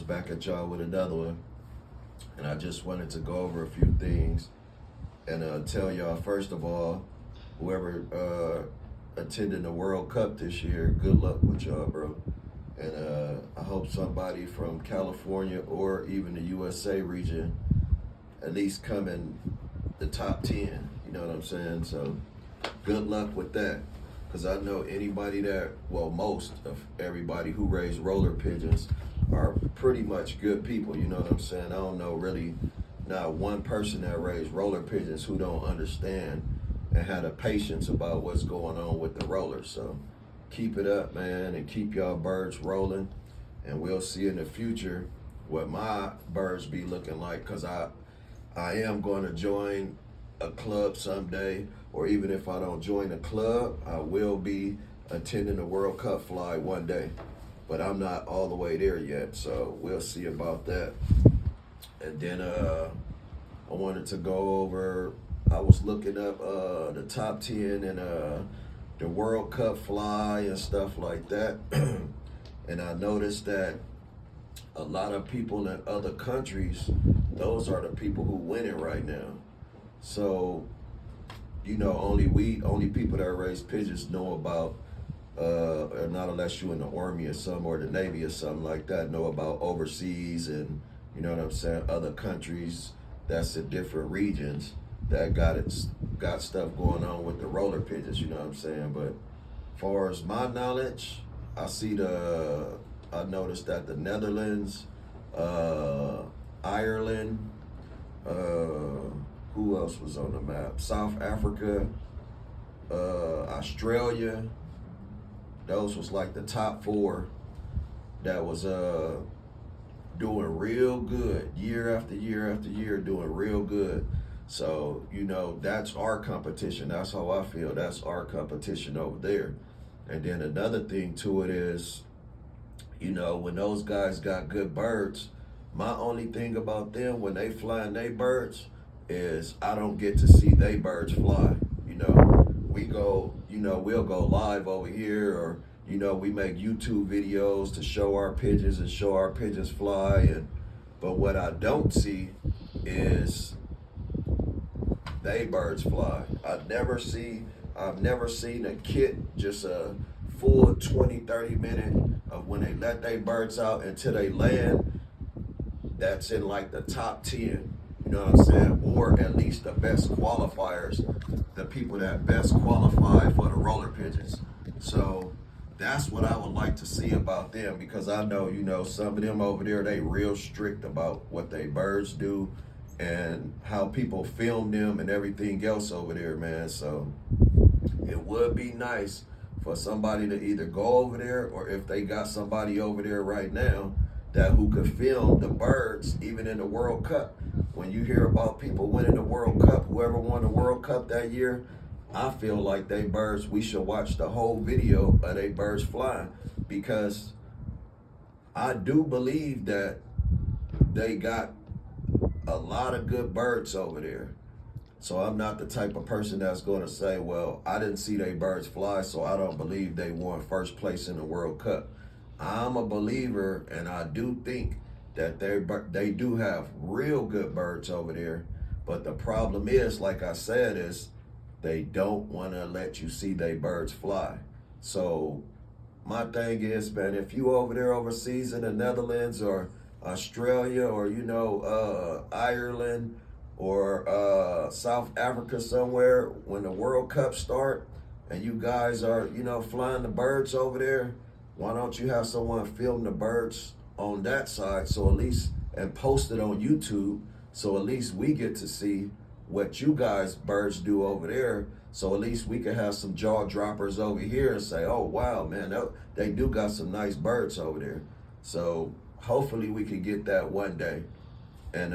Farmers back at y'all with another one. And I just wanted to go over a few things and tell y'all, first of all, whoever attending the World Cup this year, good luck with y'all, bro. And I hope somebody from California or even the USA region at least come in the top 10. You know what I'm saying? So good luck with that. Because I know anybody that, well, most of everybody who raise roller pigeons are pretty much good people. You know what I'm saying? I don't know really not one person that raised roller pigeons who don't understand and have the patience about what's going on with the rollers. So keep it up, man, and keep y'all birds rolling. And we'll see in the future what my birds be looking like, because I am going to join a club someday, or even if I don't join a club, I will be attending the World Cup fly one day. But I'm not all the way there yet, so we'll see about that. And then I wanted to go over, I was looking up the top 10 and the World Cup fly and stuff like that. And I noticed that a lot of people in other countries, those are the people who win it right now. So, you know, only people that raise pigeons know about, or not unless you're in the Army or something, or the Navy or something like that, know about overseas and, you know what I'm saying, other countries that's in different regions that got stuff going on with the roller pigeons, you know what I'm saying. But as far as my knowledge, I noticed that the Netherlands, Ireland, who else was on the map? South Africa, Australia. Those was like the top 4 that was doing real good year after year after year, doing real good. So, you know, that's our competition. That's how I feel. That's our competition over there. And then another thing to it is, you know, when those guys got good birds, my only thing about them when they flying they birds is I don't get to see they birds fly. You know, we go, you know, we'll go live over here, or, you know, we make YouTube videos to show our pigeons and show our pigeons fly. But what I don't see is they birds fly. I've never seen a kit, just a full 20-30 minute of when they let their birds out until they land, that's in like the top 10, you know what I'm saying? Or at least the best qualifiers, the people that best qualify for the roller pigeons. So that's what I would like to see about them, because I know, you know, some of them over there, they real strict about what they birds do and how people film them and everything else over there, man. So it would be nice for somebody to either go over there, or if they got somebody over there right now that who could film the birds, even in the World Cup. When you hear about people winning the World Cup, whoever won the World Cup that year, I feel like they birds, we should watch the whole video of they birds flying, because I do believe that they got a lot of good birds over there. So I'm not the type of person that's going to say, well, I didn't see they birds fly, so I don't believe they won first place in the World Cup. I'm a believer, and I do think that they do have real good birds over there. But the problem is, like I said, is they don't want to let you see they birds fly. So my thing is, man, if you over there overseas in the Netherlands or Australia, or, you know, Ireland, or South Africa somewhere, when the World Cup start and you guys are, you know, flying the birds over there, why don't you have someone film the birds on that side, so at least, and post it on YouTube, so at least we get to see what you guys birds do over there, so at least we can have some jaw droppers over here and say, oh wow, man, they do got some nice birds over there. So hopefully we can get that one day. And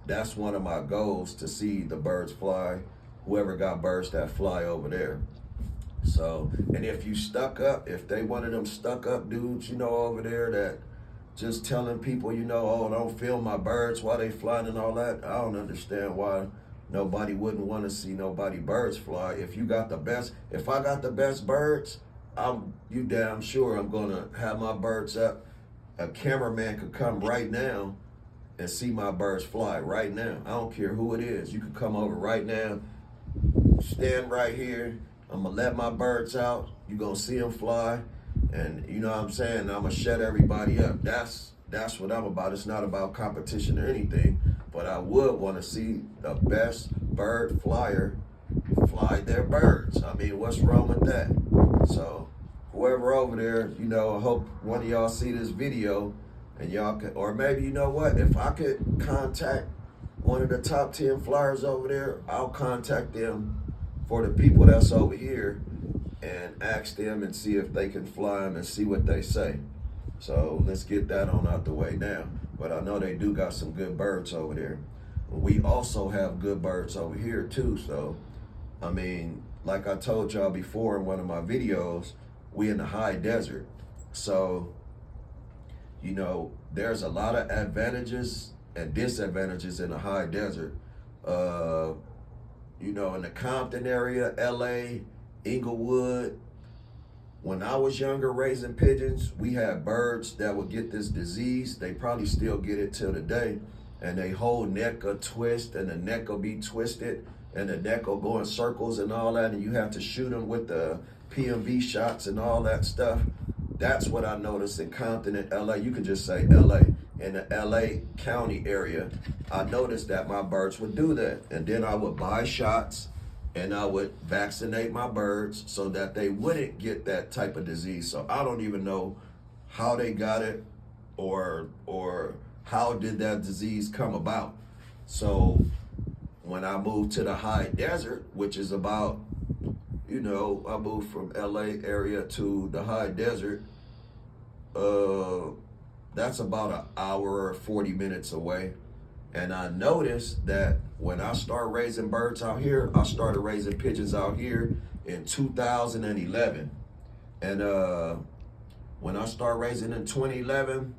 that's one of my goals, to see the birds fly, whoever got birds that fly over there. So, and if you stuck up, if they one of them stuck up dudes, you know, over there that just telling people, you know, oh, don't film my birds while they flying and all that, I don't understand why nobody wouldn't want to see nobody birds fly. If you got the best, if I got the best birds, you damn sure I'm going to have my birds up a cameraman could come right now and see my birds fly right now. I don't care who it is. You could come over right now, stand right here. I'm gonna let my birds out. You're gonna see them fly, and you know what I'm saying? I'm gonna shut everybody up. That's what I'm about. It's not about competition or anything, but I would want to see the best bird flyer fly their birds. I mean, what's wrong with that? So whoever over there, you know, I hope one of y'all see this video and y'all could, or maybe, you know what, if I could contact one of the top 10 flyers over there, I'll contact them for the people that's over here and ask them and see if they can fly them and see what they say. So let's get that on out the way now. But I know they do got some good birds over there. We also have good birds over here too. So, I mean, like I told y'all before in one of my videos, we in the high desert. So, you know, there's a lot of advantages and disadvantages in the high desert. You know, in the Compton area, LA, Inglewood, when I was younger raising pigeons, we had birds that would get this disease. They probably still get it till today. And they whole neck will twist and the neck will be twisted and the neck will go in circles and all that. And you have to shoot them with the PMV shots and all that stuff. That's what I noticed in Compton and LA. You could just say LA. In the LA County area, I noticed that my birds would do that. And then I would buy shots and I would vaccinate my birds so that they wouldn't get that type of disease. So I don't even know how they got it or how did that disease come about. So when I moved to the high desert, which is about, you know, I moved from LA area to the high desert, that's about an hour or 40 minutes away. And I noticed that when I started raising birds out here, I started raising pigeons out here in 2011. And when I started raising in 2011,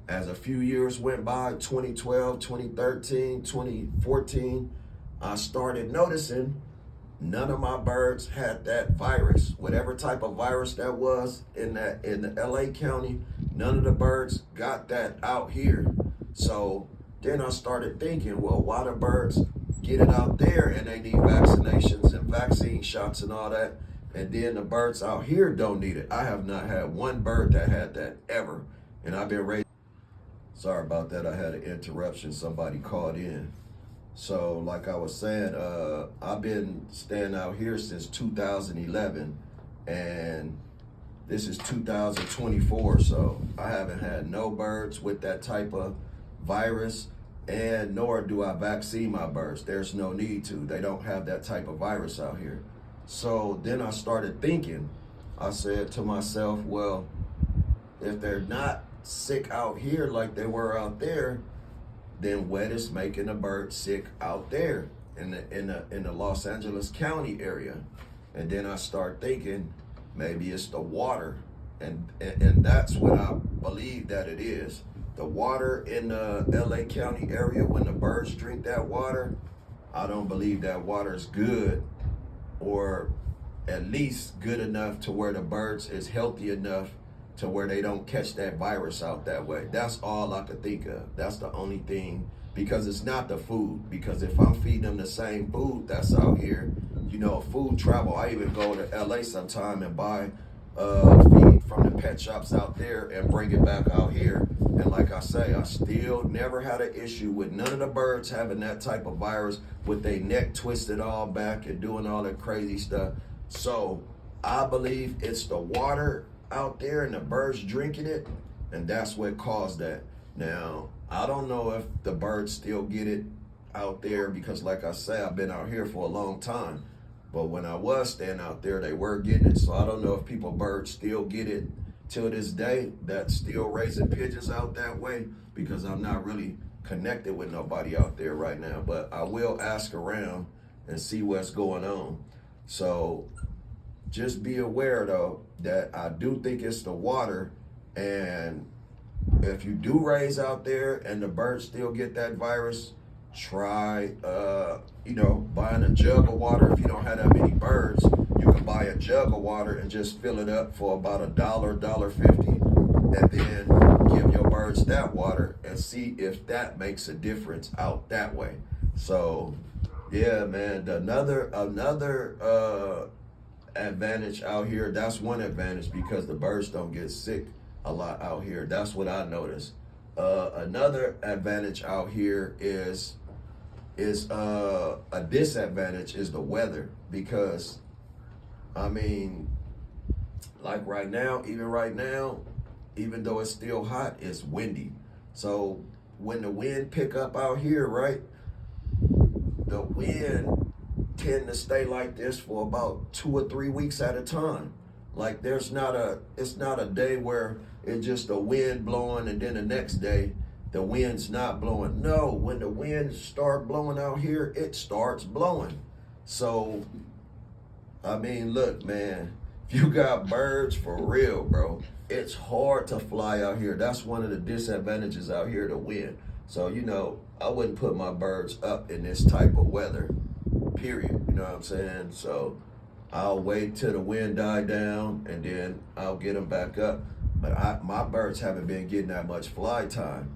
as a few years went by, 2012, 2013, 2014, I started noticing none of my birds had that virus. Whatever type of virus that was in the LA County, none of the birds got that out here. So then I started thinking, well, why the birds get it out there and they need vaccinations and vaccine shots and all that, and then the birds out here don't need it? I have not had one bird that had that ever. And I've been raising. Sorry about that. I had an interruption. Somebody called in. So like I was saying, I've been staying out here since 2011 and this is 2024. So I haven't had no birds with that type of virus, and nor do I vaccine my birds. There's no need to. They don't have that type of virus out here. So then I started thinking, I said to myself, well, if they're not sick out here like they were out there, then what is making the birds sick out there in the Los Angeles County area? And then I start thinking maybe it's the water, and that's what I believe that it is. The water in the LA County area, when the birds drink that water, I don't believe that water is good, or at least good enough to where the birds is healthy enough to where they don't catch that virus out that way. That's all I could think of. That's the only thing, because it's not the food. Because if I'm feeding them the same food that's out here, you know, food travel. I even go to LA sometime and buy feed from the pet shops out there and bring it back out here. And like I say, I still never had an issue with none of the birds having that type of virus with their neck twisted all back and doing all that crazy stuff. So I believe it's the water out there and the birds drinking it, and that's what caused that. Now, I don't know if the birds still get it out there, because like I say, I've been out here for a long time. But when I was staying out there, they were getting it. So I don't know if birds still get it till this day, that's still raising pigeons out that way, because I'm not really connected with nobody out there right now. But I will ask around and see what's going on. So just be aware though that I do think it's the water, and if you do raise out there and the birds still get that virus, try buying a jug of water. If you don't have that many birds, you can buy a jug of water and just fill it up for about $1, $1.50, and then give your birds that water and see if that makes a difference out that way. So yeah, man, another advantage out here. That's one advantage because the birds don't get sick a lot out here. That's what I noticed. Another advantage out here is a disadvantage is the weather, because I mean, like right now, even though it's still hot, it's windy. So when the wind pick up out here, right, the wind tend to stay like this for about 2 or 3 weeks at a time. Like it's not a day where it's just the wind blowing and then the next day the wind's not blowing. No, when the wind start blowing out here, it starts blowing. So I mean, look, man, if you got birds for real, bro, it's hard to fly out here. That's one of the disadvantages out here, the wind. So, I wouldn't put my birds up in this type of weather, period. You know what I'm saying? So I'll wait till the wind die down and then I'll get them back up. But my birds haven't been getting that much fly time.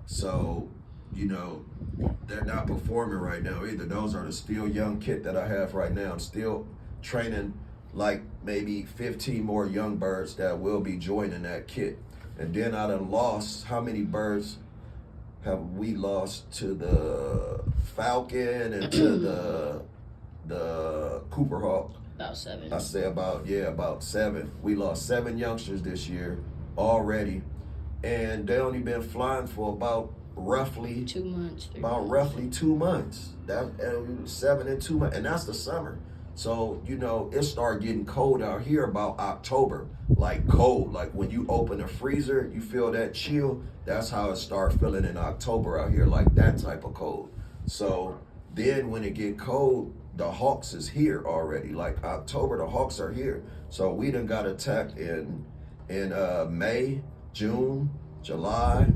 So, they're not performing right now either. Those are the still young kit that I have right now. I'm still training like maybe 15 more young birds that will be joining that kit. And then I done lost, how many birds have we lost to the falcon and to the Cooper Hawk? About 7. I say about 7. We lost 7 youngsters this year already, and they only been flying for about roughly 2 months. Roughly 2 months. That 7 and 2 months, and that's the summer. So it started getting cold out here about October, like cold. Like when you open a freezer, you feel that chill. That's how it started feeling in October out here, like that type of cold. So then when it get cold, the hawks is here already. Like October, the hawks are here. So we done got attacked in May, June, July.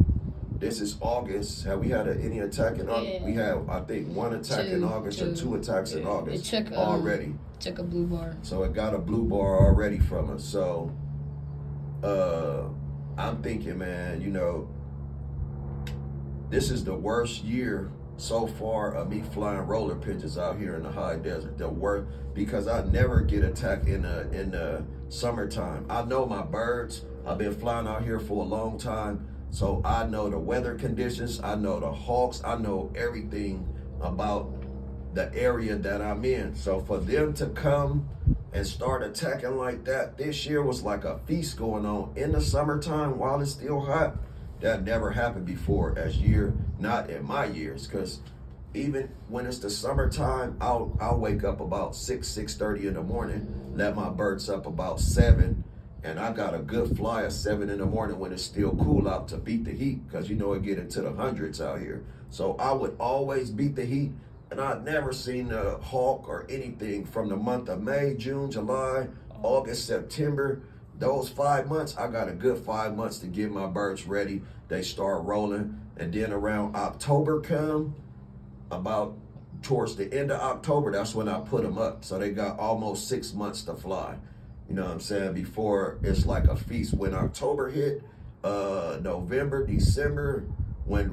This is August. Have we had any attack in August? Yeah. We have, I think, 1 attack in August or 2 attacks in August already. It took a blue bar. So it got a blue bar already from us. So I'm thinking, man, this is the worst year so far of me flying roller pigeons out here in the high desert. The worst, because I never get attacked in the summertime. I know my birds. I've been flying out here for a long time. So I know the weather conditions, I know the hawks, I know everything about the area that I'm in. So for them to come and start attacking like that, this year was like a feast going on in the summertime while it's still hot. That never happened before not in my years, because even when it's the summertime, I'll wake up about 6:30 in the morning, let my birds up about 7, and I got a good fly at 7 in the morning when it's still cool out to beat the heat, because it get into the hundreds out here. So I would always beat the heat, and I'd never seen a hawk or anything from the month of May, June, July, August, September. Those 5 months, I got a good 5 months to get my birds ready. They start rolling, and then around October come, about towards the end of October, that's when I put them up. So they got almost 6 months to fly. You know what I'm saying? Before it's like a feast. When October hit, November, December, when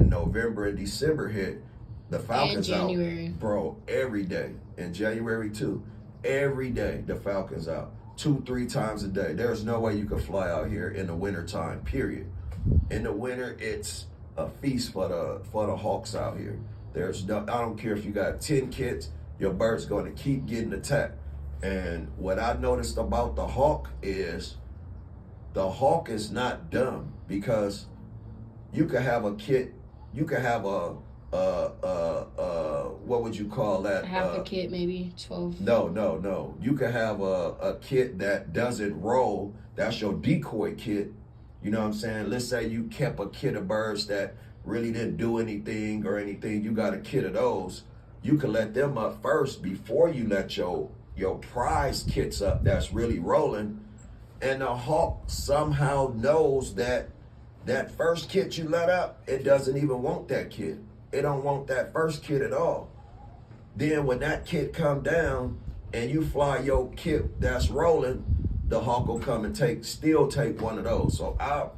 November and December hit, the Falcons out, bro, every day. In January too, every day the Falcons out, 2-3 times a day. There's no way you can fly out here in the winter time, period. In the winter, it's a feast for the hawks out here. I don't care if you got 10 kids, your bird's going to keep getting attacked. And what I noticed about the hawk is not dumb, because you could have a kit, you could have what would you call that? Half a kit, maybe 12. No. You could have a kit that doesn't roll. That's your decoy kit. You know what I'm saying? Let's say you kept a kit of birds that really didn't do anything or anything. You got a kit of those. You can let them up first before you let your prize kits up that's really rolling. And the hawk somehow knows that first kit you let up, it doesn't even want that kit. It don't want that first kit at all. Then when that kit come down and you fly your kit that's rolling, the hawk will come and still take one of those. So I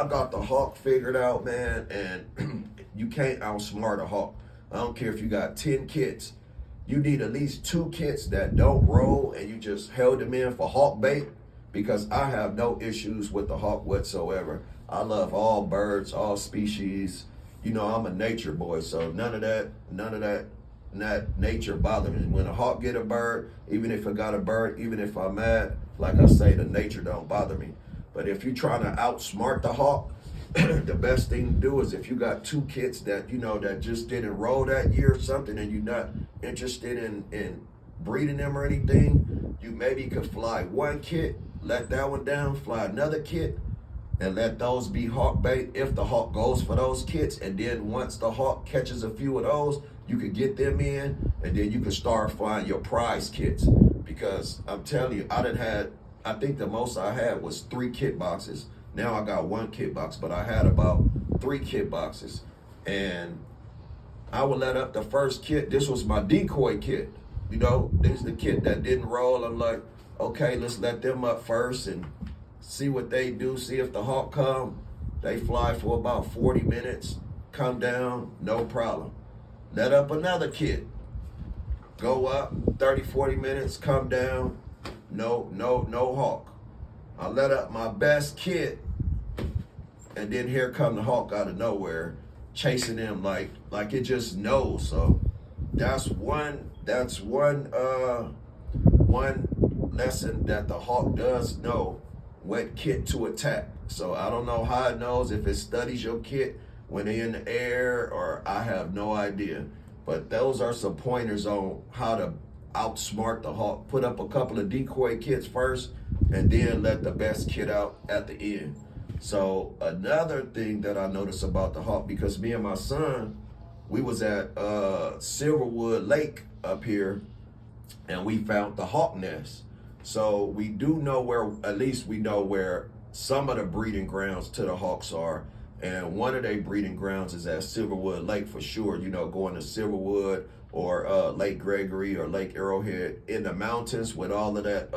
got the hawk figured out, man, and you can't outsmart a hawk. I don't care if you got 10 kits. You need at least 2 kits that don't roll and you just held them in for hawk bait, because I have no issues with the hawk whatsoever. I love all birds, all species. You know, I'm a nature boy, so none of that nature bothers me. When a hawk get a bird, even if I got a bird, even if I'm mad, like I say, the nature don't bother me. But if you're trying to outsmart the hawk, the best thing to do is if you got 2 kits that, you know, that just didn't roll that year or something, and you're not interested in breeding them or anything, you maybe could fly 1 kit, let that one down, fly another kit, and let those be hawk bait if the hawk goes for those kits. And then once the hawk catches a few of those, you could get them in, and then you can start flying your prize kits. Because I'm telling you, I think the most I had was 3 kit boxes. Now I got 1 kit box, but I had about 3 kit boxes. And I would let up the first kit. This was my decoy kit. You know, this is the kit that didn't roll. I'm like, okay, let's let them up first and see what they do, see if the hawk come. They fly for about 40 minutes, come down, no problem. Let up another kit. Go up 30, 40 minutes, come down, no hawk. I let up my best kit, and then here come the hawk out of nowhere, chasing them like it just knows. So that's one lesson that the hawk does know what kit to attack. So I don't know how it knows, if it studies your kit when they're in the air, or I have no idea. But those are some pointers on how to outsmart the hawk. Put up a couple of decoy kits first, and then let the best kit out at the end. So another thing that I noticed about the hawk, because me and my son, we was at Silverwood Lake up here, and we found the hawk nest. So we do know where, at least we know where some of the breeding grounds to the hawks are. And one of their breeding grounds is at Silverwood Lake for sure. You know, going to Silverwood or Lake Gregory or Lake Arrowhead in the mountains with all of that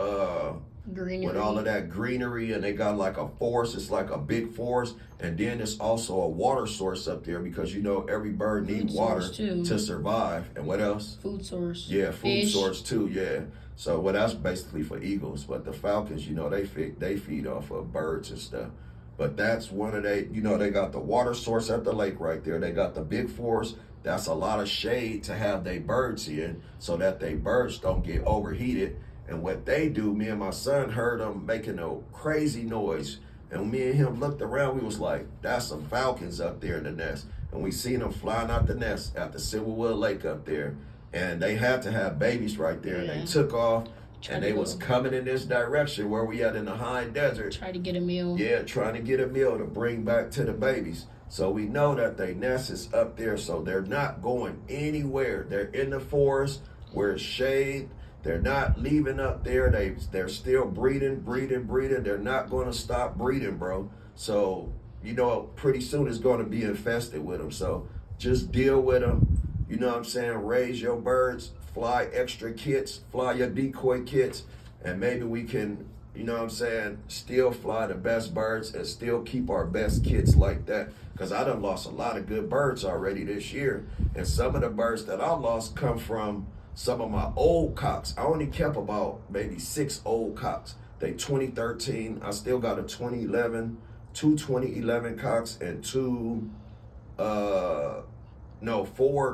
greenery. With all of that greenery, and they got like a forest. It's like a big forest, and then it's also a water source up there, because you know every bird needs water to survive. And what else? Food source. Yeah, food Fish. source too. Yeah. So well, that's basically for eagles, but the falcons, you know, they feed off of birds and stuff. But that's one of they, you know, they got the water source at the lake right there. They got the big forest. That's a lot of shade to have they birds in, so that they birds don't get overheated. And what they do, me and my son heard them making a crazy noise. And me and him looked around, we was like, that's some falcons up there in the nest. And we seen them flying out the nest at the Silverwood Lake up there. And they had to have babies right there. Yeah. And they took off, and they was coming in this direction where we at in the high desert. Try to get a meal. Yeah, trying to get a meal to bring back to the babies. So we know that their nest is up there, so they're not going anywhere. They're in the forest where it's shade. They're not leaving up there. They're still breeding. They're not going to stop breeding, bro. So, you know, pretty soon it's going to be infested with them. So just deal with them. You know what I'm saying? Raise your birds, fly extra kits, fly your decoy kits, and maybe we can, you know what I'm saying, still fly the best birds and still keep our best kits like that. Because I done lost a lot of good birds already this year. And some of the birds that I lost come from some of my old cocks. I only kept about maybe 6 old cocks. They 2013. I still got a 2011, 2 2011 cocks, and 4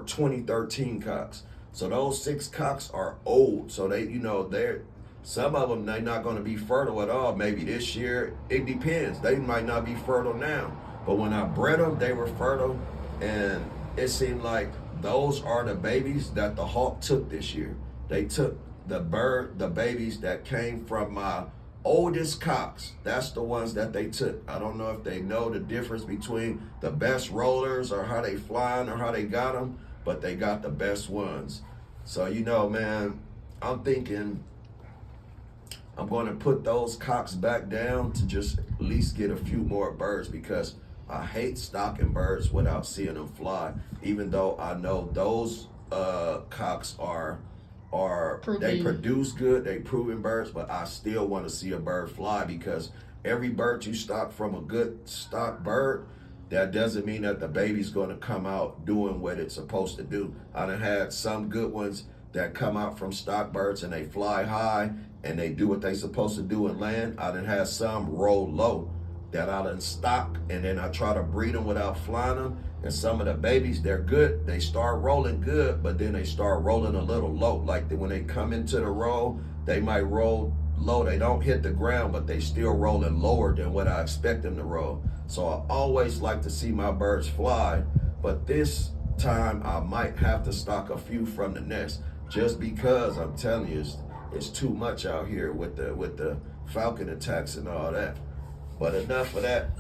2013 cocks. So those 6 cocks are old. So they, you know, some of them, they're not going to be fertile at all. Maybe this year, it depends. They might not be fertile now. But when I bred them, they were fertile. And it seemed like those are the babies that the hawk took this year. They took the babies that came from my oldest cocks. That's the ones that they took. I don't know if they know the difference between the best rollers or how they flying or how they got them, but they got the best ones. So, you know, man, I'm thinking I'm going to put those cocks back down to just at least get a few more birds, because I hate stocking birds without seeing them fly, even though I know those cocks are are they Proven. produce good, they proven birds, but I still want to see a bird fly because every bird you stock from a good stock bird, that doesn't mean that the baby's going to come out doing what it's supposed to do. I done had some good ones that come out from stock birds and they fly high and they do what they supposed to do in land. I done had some roll low that I done stock and then I try to breed them without flying them. And some of the babies, they're good. They start rolling good, but then they start rolling a little low. Like when they come into the roll, they might roll low. They don't hit the ground, but they still rolling lower than what I expect them to roll. So I always like to see my birds fly, but this time I might have to stock a few from the nest just because I'm telling you, it's too much out here with the falcon attacks and all that. But enough of that.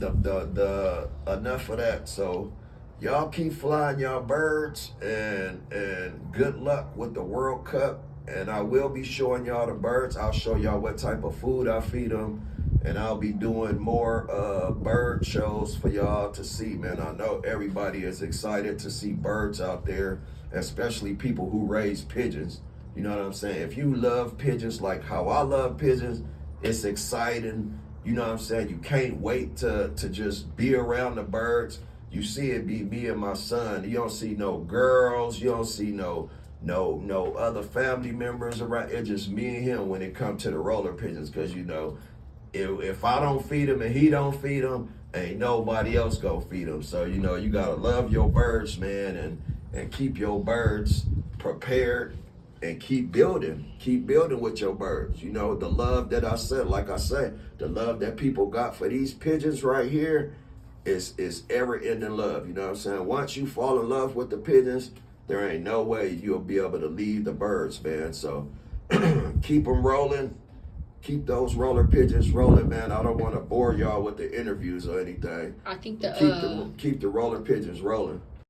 Enough of that. So y'all keep flying y'all birds and good luck with the World Cup. And I will be showing y'all the birds. I'll show y'all what type of food I feed them. And I'll be doing more bird shows for y'all to see, man. I know everybody is excited to see birds out there, especially people who raise pigeons. You know what I'm saying? If you love pigeons like how I love pigeons, it's exciting. You know what I'm saying? You can't wait to just be around the birds. You see it be me and my son. You don't see no girls. You don't see no other family members around. It's just me and him when it comes to the roller pigeons, because you know, if I don't feed him and he don't feed him, ain't nobody else gonna feed him. So you know, you gotta love your birds, man, and keep your birds prepared and keep building with your birds. You know, the love that I said, like I said, the love that people got for these pigeons right here is ever-ending love. You know what I'm saying? Once you fall in love with the pigeons, there ain't no way you'll be able to leave the birds, man. So keep them rolling. Keep those roller pigeons rolling, man. I don't want to bore y'all with the interviews or anything. I think the Keep the roller pigeons rolling.